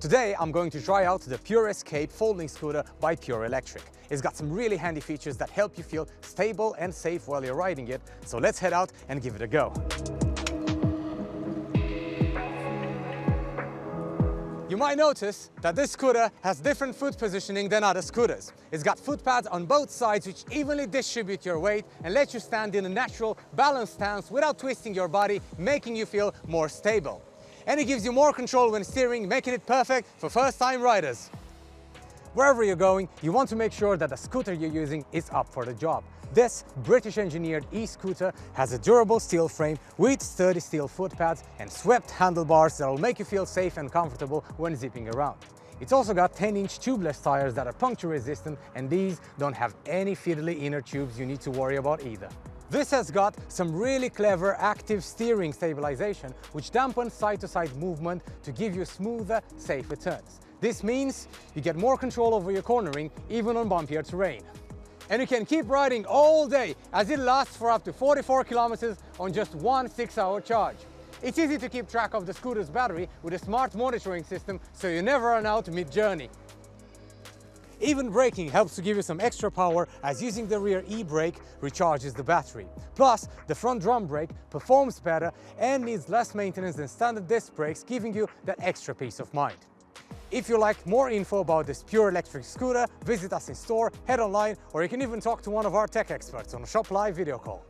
Today I'm going to try out the Pure Escape folding scooter by Pure Electric. It's got some really handy features that help you feel stable and safe while you're riding it, so let's head out and give it a go. You might notice that this scooter has different foot positioning than other scooters. It's got foot pads on both sides which evenly distribute your weight and let you stand in a natural, balanced stance without twisting your body, making you feel more stable. And it gives you more control when steering, making it perfect for first-time riders. Wherever you're going, you want to make sure that the scooter you're using is up for the job. This British-engineered e-scooter has a durable steel frame with sturdy steel foot pads and swept handlebars that will make you feel safe and comfortable when zipping around. It's also got 10-inch tubeless tires that are puncture-resistant, and these don't have any fiddly inner tubes you need to worry about either. This has got some really clever active steering stabilization which dampens side-to-side movement to give you smoother, safer turns. This means you get more control over your cornering even on bumpier terrain. And you can keep riding all day as it lasts for up to 44 kilometers on just one 6-hour charge. It's easy to keep track of the scooter's battery with a smart monitoring system so you never run out mid-journey. Even braking helps to give you some extra power as using the rear e-brake recharges the battery. Plus, the front drum brake performs better and needs less maintenance than standard disc brakes, giving you that extra peace of mind. If you like more info about this Pure Electric scooter, visit us in store, head online, or you can even talk to one of our tech experts on a Shop Live video call.